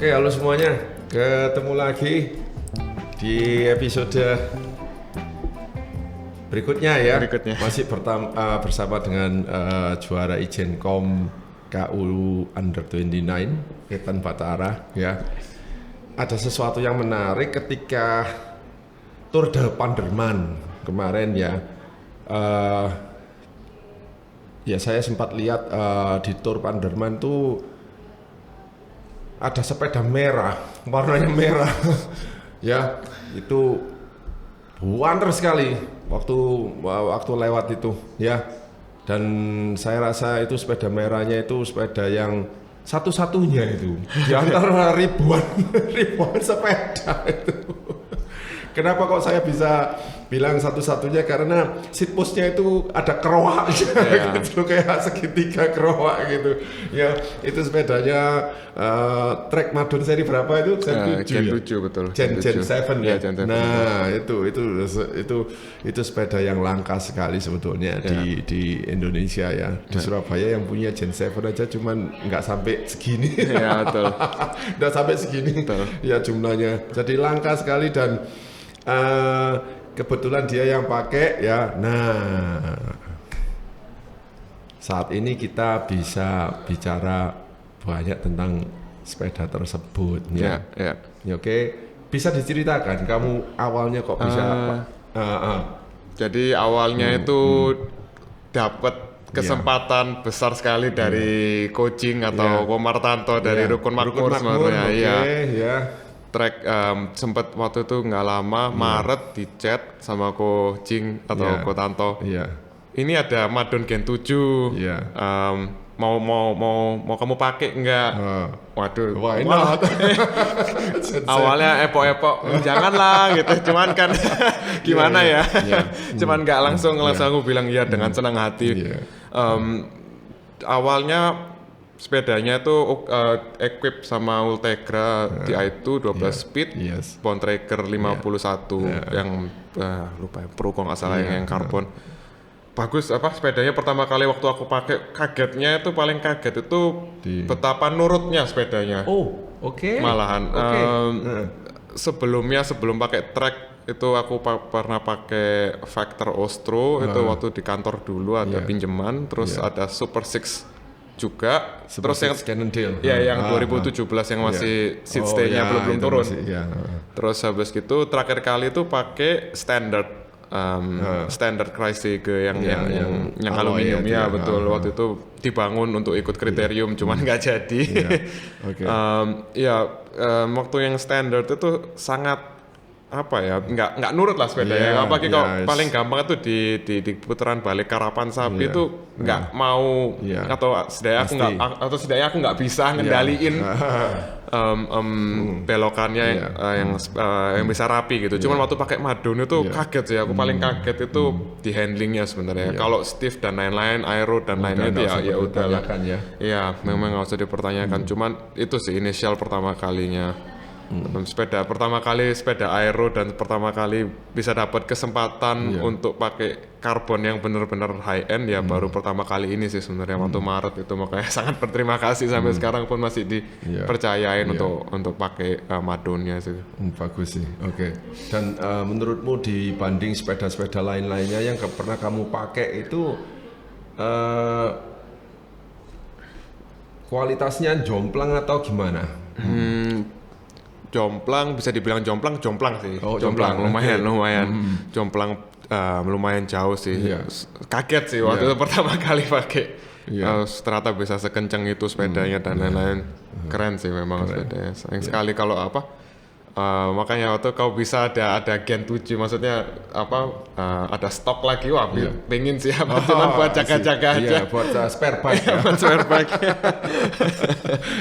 Oke, halo semuanya. Ketemu lagi di episode berikutnya ya. Masih bersama dengan juara Ijencom KU Under 29, Ethan Batara ya. Ada sesuatu yang menarik ketika Tour de Panderman kemarin ya. Ya saya sempat lihat di Tour Panderman tuh ada sepeda merah, warnanya merah. Ya, itu wonder sekali waktu lewat itu ya. Dan saya rasa itu sepeda merahnya itu sepeda yang satu-satunya itu di antara ribuan sepeda itu. Kenapa kok saya bisa bilang satu-satunya? Karena sitposnya itu ada kerowaknya gitu, kayak segitiga kerowak gitu. Ya, itu sepedanya Trek Madon seri berapa itu? Gen 7 betul. Gen 7 ya. Gen 7. Nah, itu sepeda yang langka sekali sebetulnya di Indonesia ya. Di Surabaya yang punya Gen 7 aja cuman nggak sampai segini. Ya, betul. Nggak sampai segini. Betul. Ya jumlahnya. Jadi langka sekali dan kebetulan dia yang pakai ya. Nah, saat ini kita bisa bicara banyak tentang sepeda tersebut ya. Ya, oke. Bisa diceritakan kamu awalnya kok bisa Jadi awalnya itu dapat kesempatan besar sekali dari coaching atau Komartanto dari Rukun Makmur sebenarnya ya. Trek sempat waktu itu nggak lama Maret di chat sama Ko Jing atau Ko Tanto. Ini ada Madon Gen 7. Mau kamu pakai nggak? Waduh. Why not? Awalnya epok-epok janganlah gitu. Cuman kan gimana ya? Cuman nggak langsung aku bilang ya dengan senang hati. Awalnya sepedanya itu equip sama Ultegra Di2 12 speed, Bond Tracker 51 yang lupa ya, Pro kalau nggak salah yang karbon. Bagus sepedanya pertama kali waktu aku pakai, kagetnya itu paling kaget itu betapa nurutnya sepedanya. Malahan sebelum pakai Trek itu aku pernah pakai Factor Ostro itu waktu di kantor dulu ada pinjaman, terus ada Super 6 juga, terus yang Cannondale yang 2017 yang masih seat stay-nya belum turun. Terus habis gitu terakhir kali itu pakai standard Kreissäge yang aluminium betul. Waktu itu dibangun untuk ikut kriterium cuman nggak jadi. Waktu yang standard itu sangat nggak nurut lah sepedanya. Apalagi kalau paling gampang itu di putaran balik karapan sapi itu nggak mau atau setidaknya aku nggak bisa ngendaliin belokannya yang bisa rapi gitu. Cuman waktu pakai Madon itu kaget sih. Aku paling kaget itu di handlingnya sebenarnya. Kalau stiff dan lain-lain, aero dan lainnya itu ya udah lah. Ya memang nggak usah dipertanyakan. Cuman itu sih inisial pertama kalinya. Sepeda aero dan pertama kali bisa dapat kesempatan untuk pakai karbon yang benar-benar high end baru pertama kali ini sih sebenarnya waktu Maret itu, makanya sangat berterima kasih sampai sekarang pun masih dipercayain untuk pakai Madonnya sih. Bagus sih. Dan menurutmu dibanding sepeda-sepeda lain-lainnya yang pernah kamu pakai itu kualitasnya jomplang atau gimana? Jomplang, bisa dibilang jomplang sih. Jomplang lumayan. Jomplang lumayan jauh sih. Kaget sih waktu itu pertama kali pakai. Ternyata bisa sekencang itu sepedanya dan lain-lain. Keren sih memang sepedanya. Sayang sekali kalau makanya waktu kau bisa ada Gen 7, maksudnya ada stok lagi, pengen sih cuman buat jaga-jaga aja. Buat spare bike. Buat spare bike.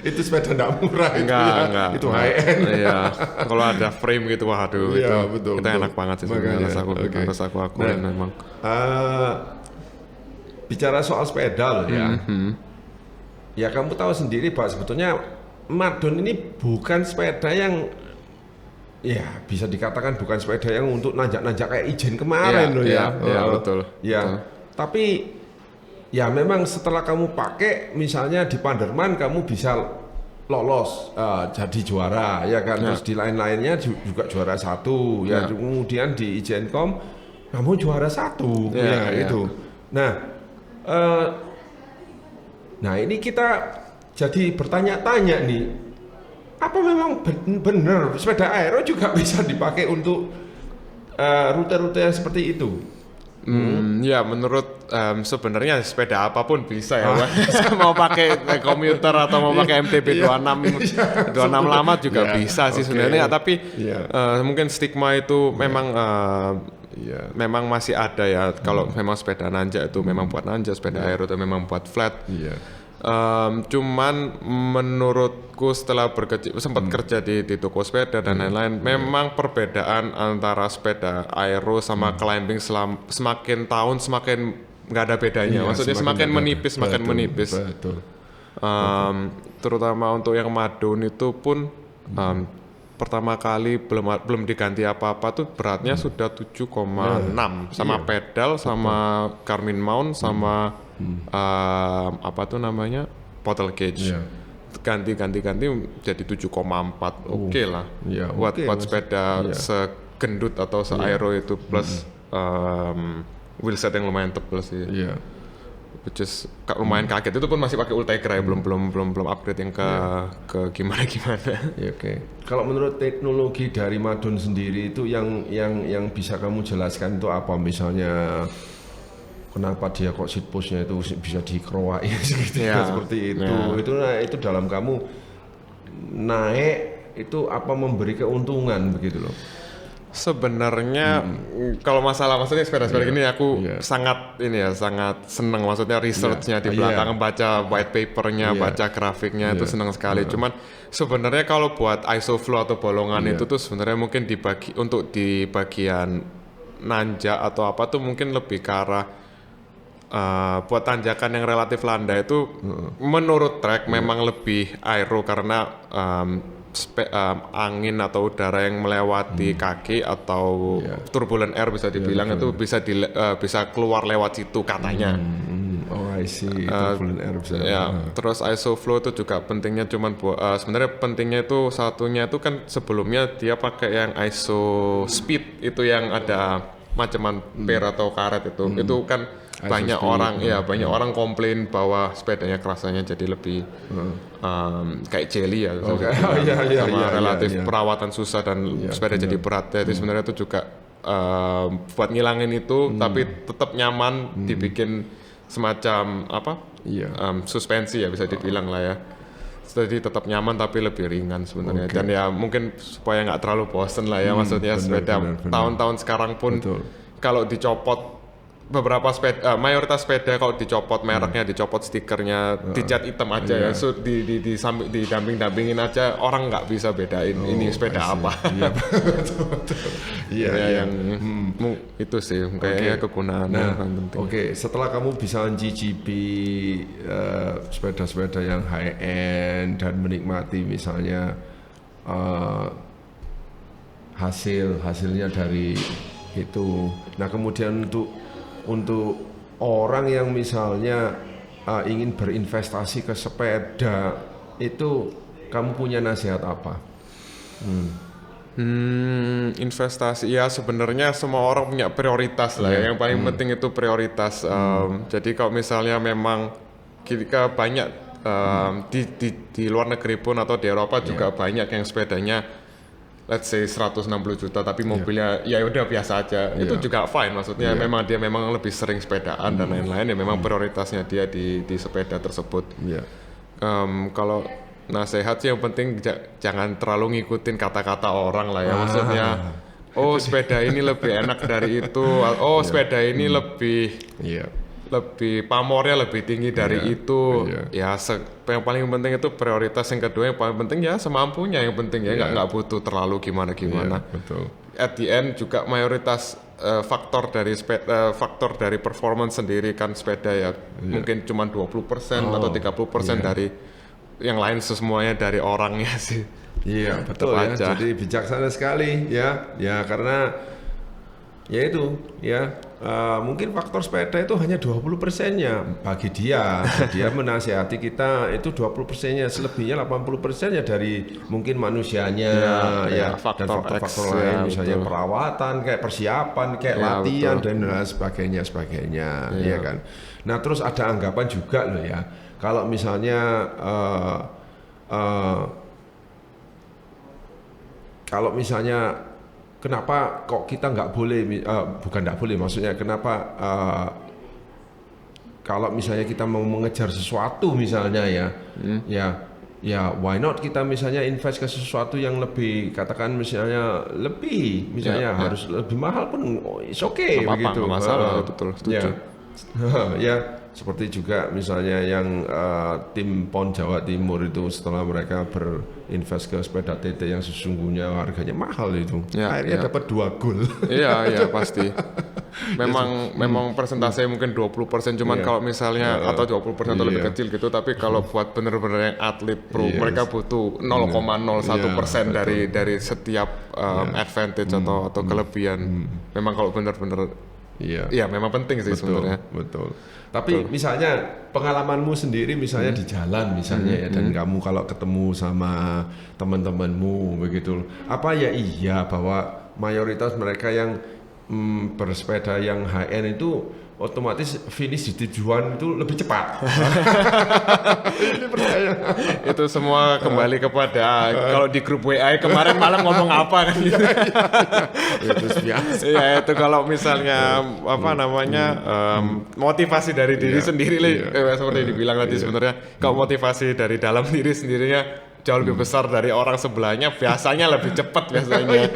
Itu sepeda enggak murah enggak. Itu high end. Kalau ada frame gitu, waduh itu enak banget sih sebenarnya. Harus aku akuin memang. Bicara soal sepeda loh ya. Ya kamu tahu sendiri Pak, sebetulnya Madon ini bukan sepeda yang bisa dikatakan bukan sepeda yang untuk nanjak-nanjak kayak Ijen kemarin loh ya. Betul. Tapi memang setelah kamu pakai misalnya di Panderman kamu bisa lolos jadi juara ya kan, terus di lain-lainnya juga juara 1 ya, kemudian di IJNCOM kamu juara 1 itu. Nah ini kita jadi bertanya-tanya nih, apa memang benar sepeda aero juga bisa dipakai untuk rute-rute seperti itu? Ya menurut sebenarnya sepeda apapun bisa ya, mau pakai komuter atau mau pakai MTB 26 lama juga bisa sih sebenarnya, tapi mungkin stigma itu memang memang masih ada ya. Kalau memang sepeda nanjak itu memang buat nanjak, sepeda aero itu memang buat flat. Cuman menurutku setelah sempat kerja di toko sepeda dan lain-lain, memang perbedaan antara sepeda aero sama climbing semakin tahun semakin nggak ada bedanya. Maksudnya semakin menipis. Betul. Terutama untuk yang Madon itu pun pertama kali belum diganti apa-apa tuh beratnya sudah 7,6 sama pedal, sama Garmin mount, sama apa tuh namanya bottle gauge. Ganti jadi 7,4. Oke lah. Buat sepeda segendut atau se-aero itu plus wheelset yang lumayan tebal sih. Which is lumayan kaget, itu pun masih pakai Ultegra ya, belum upgrade yang ke gimana. Kalau menurut teknologi dari Madon sendiri itu yang bisa kamu jelaskan itu apa? Misalnya kenapa dia kok seat pushnya itu bisa dikeroai seperti itu? Itu dalam kamu naik itu apa memberi keuntungan begitu loh? Sebenarnya kalau maksudnya sepeda-sepeda gini aku sangat senang, maksudnya researchnya di belakang, baca white papernya, baca grafiknya itu senang sekali. Cuman sebenarnya kalau buat isoflow atau bolongan itu tuh sebenarnya mungkin untuk di bagian nanjak atau apa tuh mungkin lebih ke arah buat tanjakan yang relatif landai itu menurut track memang lebih aero karena angin atau udara yang melewati kaki atau turbulent air bisa dibilang itu bisa keluar lewat situ katanya. I see. Turbulent air bisa. Terus isoflow itu juga pentingnya cuman sebenarnya pentingnya itu satunya itu kan sebelumnya dia pakai yang iso speed itu yang ada macam per atau karet itu kan banyak orang komplain bahwa sepedanya kerasanya jadi lebih kayak jelly ya, sama relatif perawatan susah dan sepeda jadi berat. Jadi sebenarnya itu juga buat ngilangin itu, tapi tetap nyaman, dibikin semacam suspensi ya bisa dibilang lah ya. Jadi tetap nyaman tapi lebih ringan sebenarnya. Dan ya mungkin supaya nggak terlalu bosen lah ya, maksudnya sepeda tahun-tahun sekarang pun kalau dicopot beberapa sepeda, mayoritas sepeda kalau dicopot mereknya, dicopot stikernya, dicat hitam aja ya, didamping-dampingin aja, orang nggak bisa bedain ini sepeda apa. Itu sih kayaknya kegunaan yang paling penting. Setelah kamu bisa mencicipi sepeda-sepeda yang high end dan menikmati misalnya hasilnya dari itu, nah kemudian untuk orang yang misalnya ingin berinvestasi ke sepeda itu kamu punya nasihat apa? Investasi ya sebenarnya semua orang punya prioritas lah ya. Yang paling penting itu prioritas. Jadi kalau misalnya memang kita banyak di luar negeri pun atau di Eropa juga banyak yang sepedanya let's say 160 juta tapi mobilnya ya udah biasa aja, itu juga fine, maksudnya memang dia memang lebih sering sepedaan dan lain-lain ya, memang prioritasnya dia di sepeda tersebut. Kalau nasihat sih yang penting jangan terlalu ngikutin kata-kata orang lah ya, maksudnya sepeda ini lebih enak dari itu, sepeda ini lebih pamornya lebih tinggi dari itu. Yang paling penting itu prioritas. Yang kedua yang paling penting ya semampunya, yang penting ya nggak butuh terlalu gimana. Betul. At the end juga mayoritas faktor dari performance sendiri kan sepeda ya mungkin cuma 20% atau 30% dari yang lain, semuanya dari orangnya sih. Iya betul ya. Jadi bijaksana sekali ya karena ya itu ya mungkin faktor sepeda itu hanya 20%-nya bagi dia. Dia menasihati kita itu 20%-nya, selebihnya 80%-nya dari mungkin manusianya dan faktor-faktor lain, misalnya perawatan, kayak persiapan, kayak latihan dan sebagainya, ya kan. Nah, terus ada anggapan juga loh ya, kalau misalnya kenapa kok kita nggak boleh, bukan nggak boleh, maksudnya kenapa kalau misalnya kita mau mengejar sesuatu misalnya ya why not kita misalnya invest ke sesuatu yang lebih, katakan misalnya harus lebih mahal pun it's okay begitu. Masalah, betul, setuju. Ya seperti juga misalnya yang tim PON Jawa Timur itu, setelah mereka berinvest ke sepeda TT yang sesungguhnya harganya mahal itu, akhirnya dapat 2 gol. Iya pasti. Memang persentase mungkin 20%, cuman kalau misalnya atau 20% atau lebih kecil gitu, tapi kalau buat bener-bener yang atlet pro, mereka butuh 0,01% dari setiap advantage atau kelebihan. Memang kalau bener-bener memang penting sih sebenarnya. Betul. Tapi misalnya pengalamanmu sendiri misalnya di jalan misalnya dan kamu kalau ketemu sama teman-temanmu begitu, apa bahwa mayoritas mereka yang bersepeda yang high-end itu otomatis finish di tujuan itu lebih cepat. Ini percaya. Itu semua kembali kepada kalau di grup WA kemarin malam ngomong apa kan gitu. Itu biasa. Iya, itu kalau misalnya motivasi dari diri sendiri seperti dibilang tadi sebenarnya, kalau motivasi dari dalam diri sendirinya jauh lebih besar dari orang sebelahnya, biasanya lebih cepat biasanya.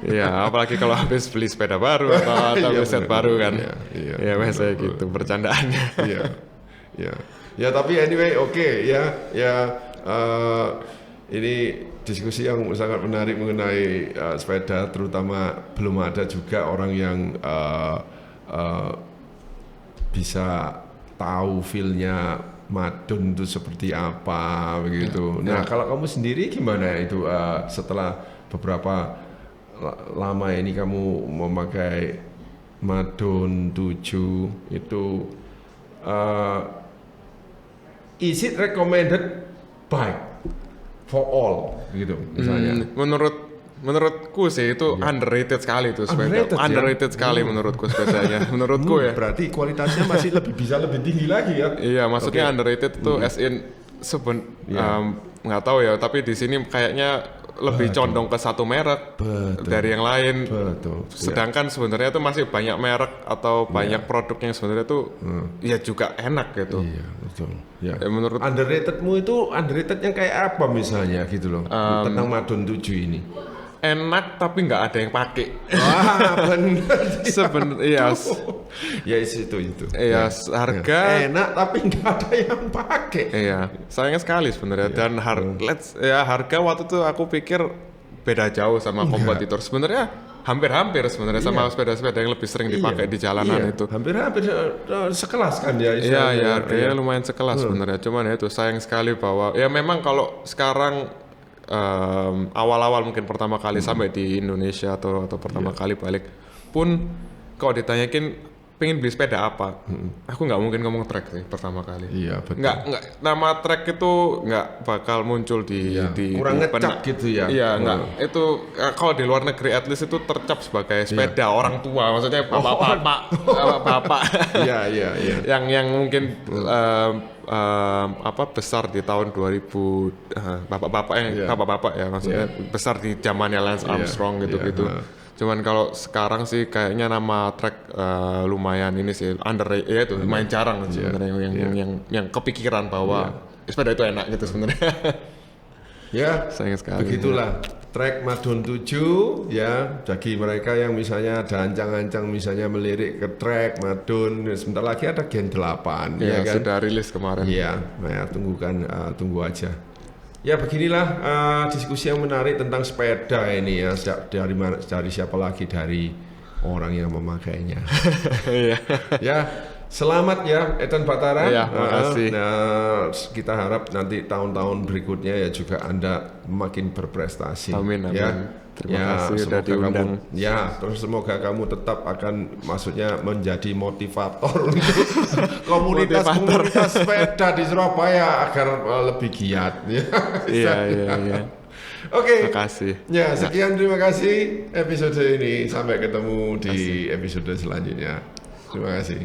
Iya, apalagi kalau habis beli sepeda baru atau beli set baru kan. Iya, biasanya gitu bercandaannya. Ya tapi anyway, ini diskusi yang sangat menarik mengenai sepeda, terutama belum ada juga orang yang bisa tahu feel-nya madun itu seperti apa begitu. Nah, kalau kamu sendiri gimana itu setelah beberapa lama ini kamu memakai Madon 7 itu, is it recommended bike for all gitu misalnya? Menurutku sih itu underrated sekali itu sepeda. Underrated sekali menurutku sepedanya. Menurutku ya. Berarti kualitasnya masih bisa lebih tinggi lagi ya? Iya, maksudnya underrated itu as in nggak tahu ya. Tapi di sini kayaknya lebih condong ke satu merek dari yang lain. Sedangkan sebenarnya itu masih banyak merek atau banyak produk yang sebenarnya itu ya juga enak gitu. Iya, betul. Ya. Menurut underratedmu itu underrated yang kayak apa misalnya gitu loh tentang Madon 7 ini? Enak tapi nggak ada yang pakai. Wah, benar. Sebenarnya ya itu. Iya, harga enak tapi nggak ada yang pakai. Iya, sayang sekali sebenarnya. Dan harga waktu itu aku pikir beda jauh sama kompetitor. Sebenarnya hampir sebenarnya sama sepeda-sepeda yang lebih sering dipakai di jalanan itu. Hampir sekelas kan ya. Iya, harganya lumayan sekelas sebenarnya. Cuman ya itu sayang sekali bahwa ya memang kalau sekarang awal-awal mungkin pertama kali sampai di Indonesia atau pertama kali balik pun kalau ditanyakin pengen beli sepeda apa, aku nggak mungkin ngomong trek sih pertama kali. Iya, betul. Nggak nama trek itu nggak bakal muncul di kurang ngecap gitu ya. Iya, nggak itu kalau di luar negeri at least itu tercap sebagai sepeda orang tua, maksudnya bapak. Iya. Yang mungkin besar di tahun 2000, bapak-bapak ya maksudnya besar di zamannya Lance Armstrong gitu. Cuman kalau sekarang sih kayaknya nama track lumayan ini sih underrated ya, itu lumayan jarang sebenarnya yang kepikiran bahwa sepeda itu enak gitu sebenarnya. Ya, sayang sekali. Begitulah track Madon 7 ya, bagi mereka yang misalnya ada ancang-ancang misalnya melirik ke track Madon, sebentar lagi ada Gen 8 ya kan? Sudah rilis kemarin. Iya, tunggu aja. Ya beginilah diskusi yang menarik tentang sepeda ini ya, dari siapa lagi, dari orang yang memakainya. Ya, Selamat ya Ethan Batara. Iya, makasih. Nah, kita harap nanti tahun-tahun berikutnya ya juga Anda makin berprestasi. Amin, amin. Ya. Terima kasih sudah diundang. Terus semoga kamu tetap akan maksudnya menjadi motivator untuk komunitas sepeda di Surabaya agar lebih giat. Iya. Oke. Terima kasih. Ya, sekian terima kasih episode ini. Sampai ketemu di episode selanjutnya. Terima kasih.